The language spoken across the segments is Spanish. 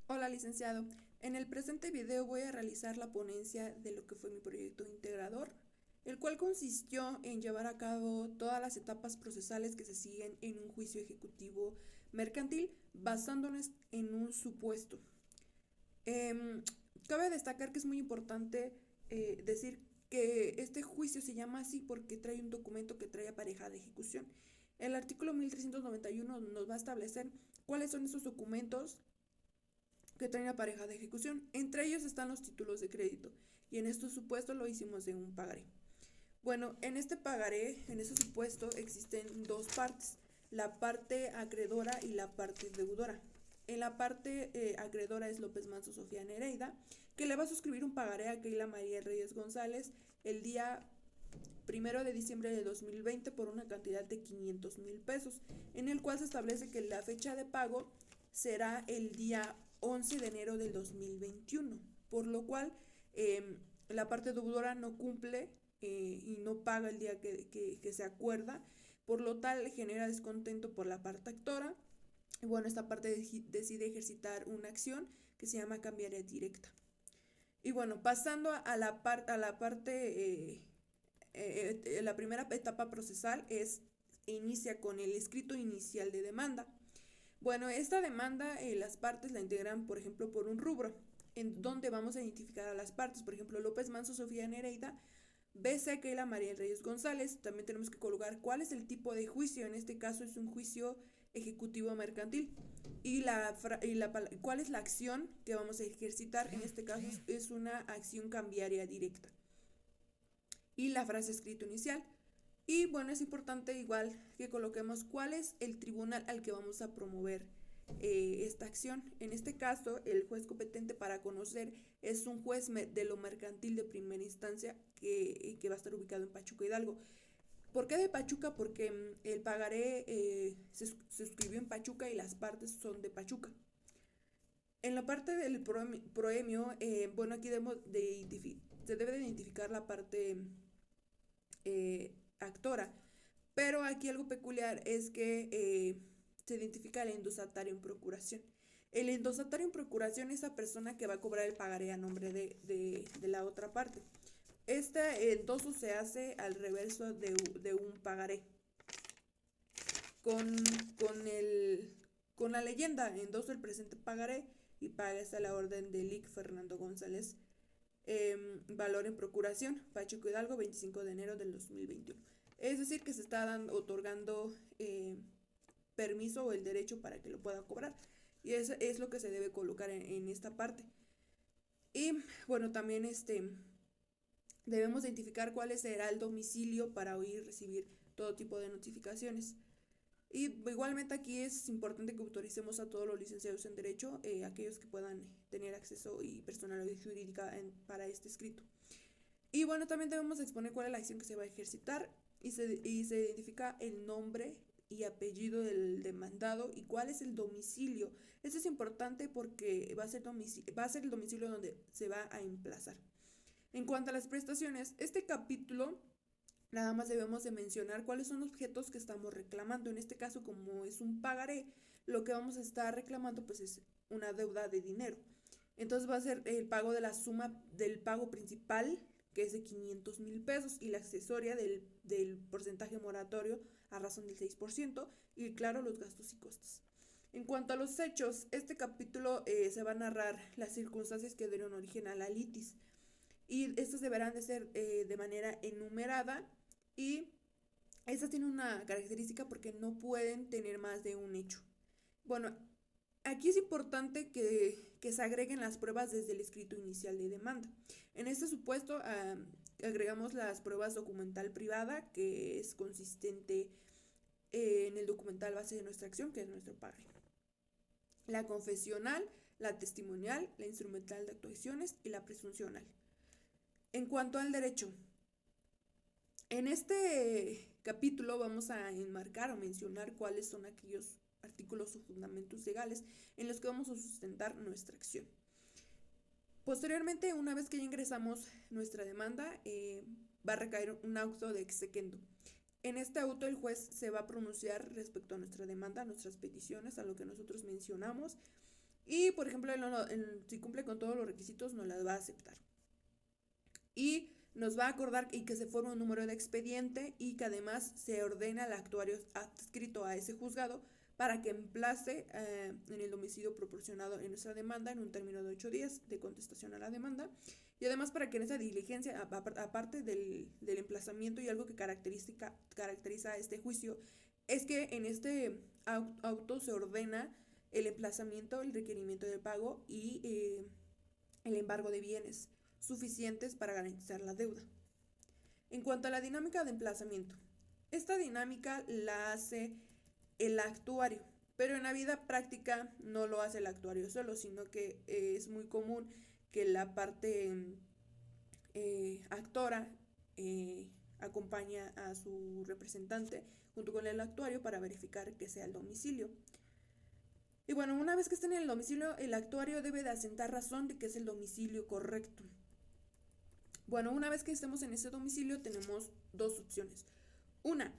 Hola, licenciado. En el presente video voy a realizar la ponencia de lo que fue mi proyecto integrador, el cual consistió en llevar a cabo todas las etapas procesales que se siguen en un juicio ejecutivo mercantil basándonos en un supuesto. Em, Cabe destacar que es muy importante decir que este juicio se llama así porque trae un documento que trae aparejada de ejecución. El artículo 1391 nos va a establecer cuáles son esos documentos que traen la pareja de ejecución. Entre ellos están los títulos de crédito y en este supuesto lo hicimos de un pagaré. Bueno, en este pagaré, en este supuesto, existen dos partes, la parte acreedora y la parte deudora. En la parte acreedora es López Manso Sofía Nereida, que le va a suscribir un pagaré a Keila María Reyes González el día 1 de diciembre de 2020 por una cantidad de 500,000 pesos, en el cual se establece que la fecha de pago será el día 11 de enero del 2021, por lo cual la parte deudora no cumple y no paga el día que se acuerda, por lo tal genera descontento por la parte actora. Y bueno, esta parte decide ejercitar una acción que se llama cambiaria directa. Y bueno, pasando a la parte la primera etapa procesal inicia con el escrito inicial de demanda. Bueno, esta demanda las partes la integran, por ejemplo, por un rubro, en donde vamos a identificar a las partes. Por ejemplo, López Manso Sofía Nereida, BC Keila María Reyes González. También tenemos que colocar cuál es el tipo de juicio. En este caso es un juicio ejecutivo mercantil. ¿Cuál es la acción que vamos a ejercitar? En este caso es una acción cambiaria directa. Y la frase escrito inicial. Y bueno, es importante igual que coloquemos cuál es el tribunal al que vamos a promover esta acción. En este caso, el juez competente para conocer es un juez de lo mercantil de primera instancia que va a estar ubicado en Pachuca Hidalgo. ¿Por qué de Pachuca? Porque el pagaré se suscribió en Pachuca y las partes son de Pachuca. En la parte del proemio, bueno, aquí se debe de identificar la parte actora. Pero aquí algo peculiar es que se identifica el endosatario en procuración. El endosatario en procuración es esa persona que va a cobrar el pagaré a nombre de la otra parte. Este endoso se hace al reverso de un pagaré. Con, con la leyenda, endoso el presente pagaré y paga a la orden de Lic Fernando González. Valor en procuración, Pachuco Hidalgo, 25 de enero del 2021. Es decir, que se está otorgando permiso o el derecho para que lo pueda cobrar. Y eso es lo que se debe colocar en esta parte. Y bueno, también debemos identificar cuál será el domicilio para oír y recibir todo tipo de notificaciones. Y igualmente aquí es importante que autoricemos a todos los licenciados en Derecho, aquellos que puedan tener acceso y personalidad jurídica para este escrito. Y bueno, también debemos exponer cuál es la acción que se va a ejercitar y se identifica el nombre y apellido del demandado y cuál es el domicilio. Esto es importante porque va a ser el domicilio donde se va a emplazar. En cuanto a las prestaciones, este capítulo nada más debemos de mencionar cuáles son los objetos que estamos reclamando. En este caso, como es un pagaré, lo que vamos a estar reclamando pues es una deuda de dinero. Entonces va a ser el pago de la suma del pago principal, que es de 500,000 pesos, y la accesoria del porcentaje moratorio a razón del 6%, y claro, los gastos y costos. En cuanto a los hechos, este capítulo se va a narrar las circunstancias que dieron origen a la litis, y estos deberán de ser de manera enumerada, y estas tienen una característica porque no pueden tener más de un hecho. Bueno, aquí es importante que se agreguen las pruebas desde el escrito inicial de demanda. En este supuesto agregamos las pruebas documental privada, que es consistente en el documental base de nuestra acción, que es nuestro pagaré. La confesional, la testimonial, la instrumental de actuaciones y la presuncional. En cuanto al derecho, en este capítulo vamos a enmarcar o mencionar cuáles son aquellos artículos o fundamentos legales en los que vamos a sustentar nuestra acción. Posteriormente, una vez que ya ingresamos nuestra demanda, va a recaer un auto de exequendo. En este auto el juez se va a pronunciar respecto a nuestra demanda, a nuestras peticiones, a lo que nosotros mencionamos, y, por ejemplo, si cumple con todos los requisitos, nos las va a aceptar. Y nos va a acordar y que se forme un número de expediente y que además se ordena al actuario adscrito a ese juzgado para que emplace en el domicilio proporcionado en nuestra demanda en un término de 8 días de contestación a la demanda. Y además para que en esa diligencia, aparte del emplazamiento, y algo que caracteriza a este juicio, es que en este auto se ordena el emplazamiento, el requerimiento de pago y el embargo de bienes suficientes para garantizar la deuda. En cuanto a la dinámica de emplazamiento, esta dinámica la hace el actuario, pero en la vida práctica no lo hace el actuario solo, sino que es muy común que la parte actora acompaña a su representante junto con el actuario para verificar que sea el domicilio. Y bueno, una vez que estén en el domicilio, el actuario debe de asentar razón de que es el domicilio correcto. Bueno, una vez que estemos en ese domicilio tenemos dos opciones. Una,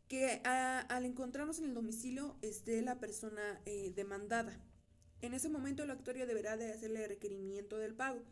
que al encontrarnos en el domicilio esté la persona demandada. En ese momento el actuario deberá de hacerle requerimiento del pago.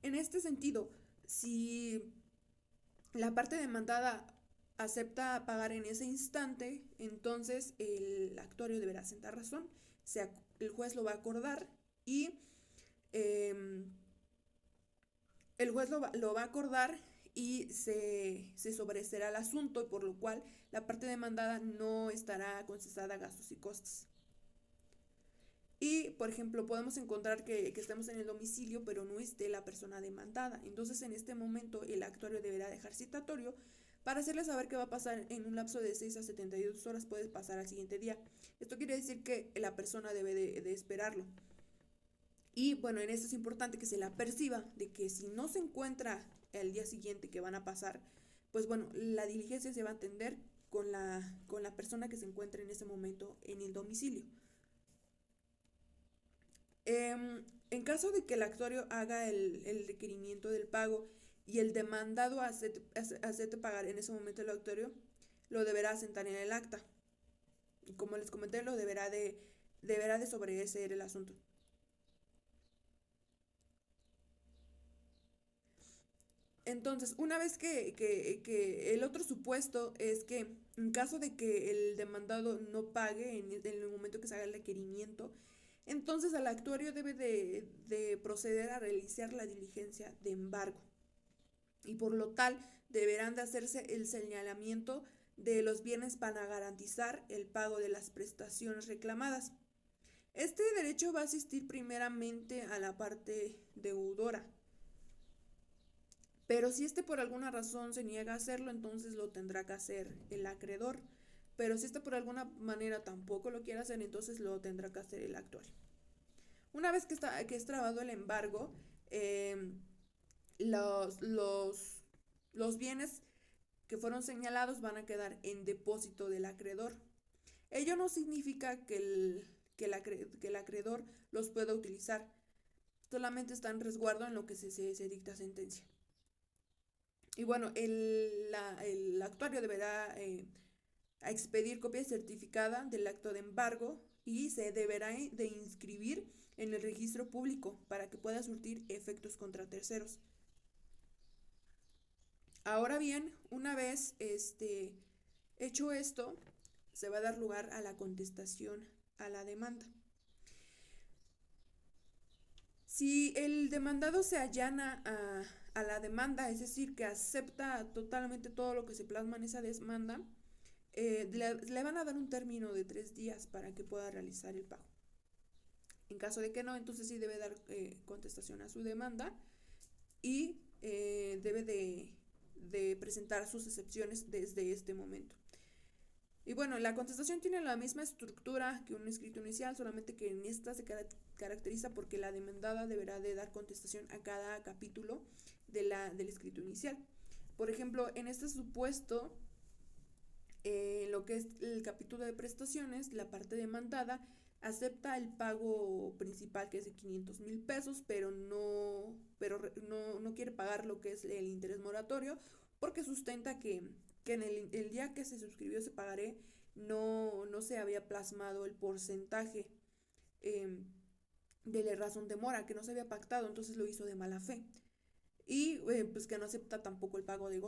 En este sentido, si la parte demandada acepta pagar en ese instante, entonces el actuario deberá sentar razón, el juez lo va a acordar y eh, el juez lo va a acordar y se sobreserá el asunto, por lo cual la parte demandada no estará concesada a gastos y costes. Y, por ejemplo, podemos encontrar que estamos en el domicilio, pero no esté la persona demandada. Entonces, en este momento, el actuario deberá dejar citatorio para hacerle saber qué va a pasar en un lapso de 6 a 72 horas, puede pasar al siguiente día. Esto quiere decir que la persona debe de esperarlo. Y bueno, en esto es importante que se la perciba de que si no se encuentra el día siguiente que van a pasar, pues bueno, la diligencia se va a atender con la persona que se encuentra en ese momento en el domicilio. En caso de que el actuario haga el requerimiento del pago y el demandado acepte pagar en ese momento el actuario, lo deberá asentar en el acta. Y como les comenté, deberá de sobreseer el asunto. Entonces, una vez que el otro supuesto es que en caso de que el demandado no pague en el momento que se haga el requerimiento, entonces el actuario debe de proceder a realizar la diligencia de embargo. Y por lo tal, deberán de hacerse el señalamiento de los bienes para garantizar el pago de las prestaciones reclamadas. Este derecho va a asistir primeramente a la parte deudora, pero si este por alguna razón se niega a hacerlo, entonces lo tendrá que hacer el acreedor. Pero si este por alguna manera tampoco lo quiere hacer, entonces lo tendrá que hacer el actuario. Una vez que es trabado el embargo, eh, los, los, los bienes que fueron señalados van a quedar en depósito del acreedor. Ello no significa que el acreedor los pueda utilizar, solamente está en resguardo en lo que se dicta sentencia. Y bueno, el actuario deberá expedir copia certificada del acto de embargo y se deberá de inscribir en el registro público para que pueda surtir efectos contra terceros. Ahora bien, una vez hecho esto, se va a dar lugar a la contestación a la demanda. Si el demandado se allana a la demanda, es decir, que acepta totalmente todo lo que se plasma en esa demanda, le van a dar un término de 3 días para que pueda realizar el pago. En caso de que no, entonces sí debe dar contestación a su demanda y debe de presentar sus excepciones desde este momento. Y bueno, la contestación tiene la misma estructura que un escrito inicial, solamente que en esta se caracteriza porque la demandada deberá de dar contestación a cada capítulo del escrito inicial. Por ejemplo, en este supuesto, lo que es el capítulo de prestaciones, la parte demandada acepta el pago principal, que es de 500,000 pesos, pero no quiere pagar lo que es el interés moratorio, porque sustenta que en el día que se suscribió ese pagaré no se había plasmado el porcentaje de la razón de mora, que no se había pactado, entonces lo hizo de mala fe. Y pues que no acepta tampoco el pago de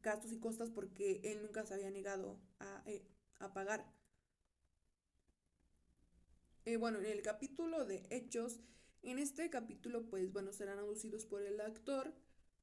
gastos y costas porque él nunca se había negado a pagar. Bueno, en el capítulo de Hechos, en este capítulo, pues bueno, serán aducidos por el actor,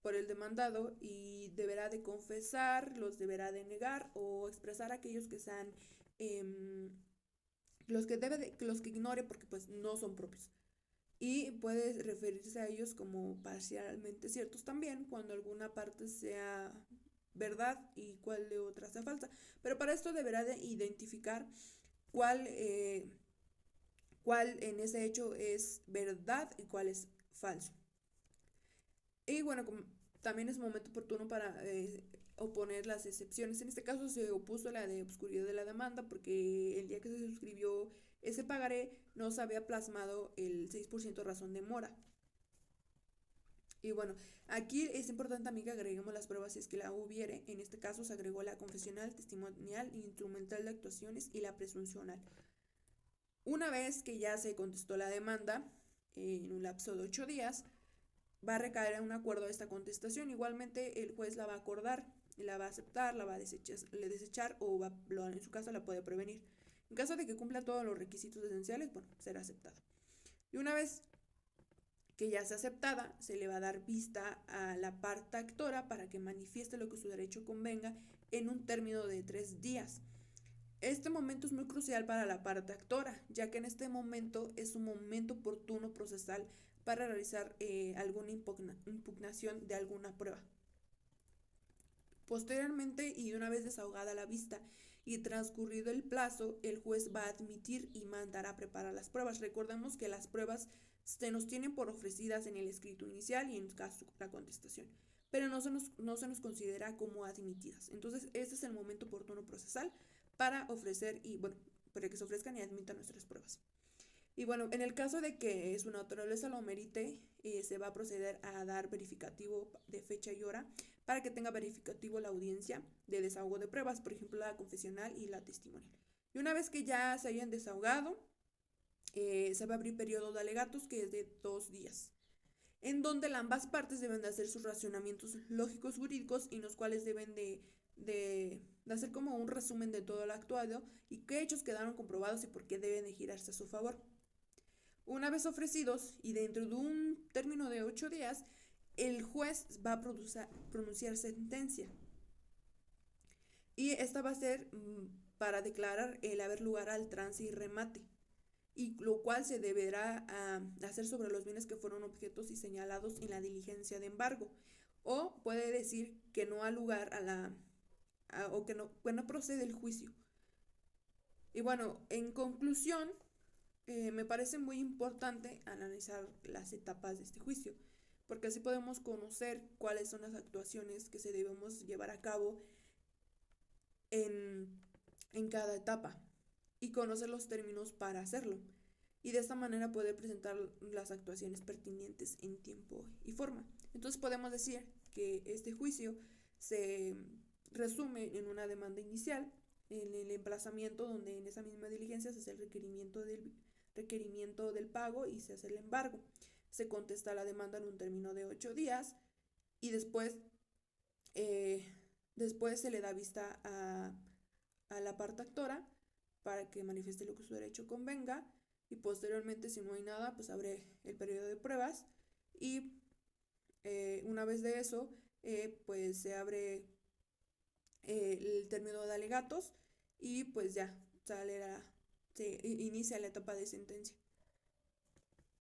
por el demandado, y deberá de confesar, los deberá de negar o expresar aquellos que sean los que ignore porque pues no son propios. Y puede referirse a ellos como parcialmente ciertos también cuando alguna parte sea verdad y cuál de otra sea falsa. Pero para esto deberá de identificar cuál, eh, cuál en ese hecho es verdad y cuál es falso. Y bueno, también es momento oportuno para oponer las excepciones. En este caso se opuso la de obscuridad de la demanda porque el día que se suscribió ese pagaré no se había plasmado el 6% razón de mora. Y bueno, aquí es importante también que agreguemos las pruebas si es que la hubiere. En este caso se agregó la confesional, testimonial, instrumental de actuaciones y la presuncional. Una vez que ya se contestó la demanda, en un lapso de 8 días, va a recaer en un acuerdo de esta contestación. Igualmente el juez la va a acordar, la va a aceptar, la va a desechar o en su caso la puede prevenir. En caso de que cumpla todos los requisitos esenciales, bueno, será aceptada. Y una vez que ya sea aceptada, se le va a dar vista a la parte actora para que manifieste lo que su derecho convenga en un término de 3 días. Este momento es muy crucial para la parte actora, ya que en este momento es un momento oportuno procesal para realizar alguna impugnación de alguna prueba. Posteriormente, y una vez desahogada la vista y transcurrido el plazo, el juez va a admitir y mandar a preparar las pruebas. Recordemos que las pruebas se nos tienen por ofrecidas en el escrito inicial y en caso la contestación, pero no se nos considera como admitidas. Entonces, este es el momento oportuno procesal para ofrecer y, bueno, para que se ofrezcan y admitan nuestras pruebas. Y bueno, en el caso de que su naturaleza lo merite, se va a proceder a dar verificativo de fecha y hora para que tenga verificativo la audiencia de desahogo de pruebas, por ejemplo, la confesional y la testimonial. Y una vez que ya se hayan desahogado, se va a abrir periodo de alegatos que es de 2 días, en donde ambas partes deben de hacer sus racionamientos lógicos jurídicos y los cuales deben de hacer como un resumen de todo lo actuado y qué hechos quedaron comprobados y por qué deben de girarse a su favor. Una vez ofrecidos y dentro de un término de 8 días, el juez va a pronunciar sentencia. Y esta va a ser para declarar el haber lugar al trance y remate, y lo cual se deberá hacer sobre los bienes que fueron objetos y señalados en la diligencia de embargo. O puede decir que no ha lugar o que no procede el juicio. Y bueno, en conclusión, me parece muy importante analizar las etapas de este juicio, porque así podemos conocer cuáles son las actuaciones que se debemos llevar a cabo en cada etapa y conocer los términos para hacerlo. Y de esta manera poder presentar las actuaciones pertinentes en tiempo y forma. Entonces podemos decir que este juicio se resume en una demanda inicial, en el emplazamiento donde en esa misma diligencia se hace el requerimiento del pago y se hace el embargo. Se contesta la demanda en un término de 8 días y después se le da vista a la parte actora para que manifieste lo que su derecho convenga y posteriormente, si no hay nada, pues abre el periodo de pruebas y una vez de eso, pues se abre el término de alegatos y pues ya se inicia la etapa de sentencia.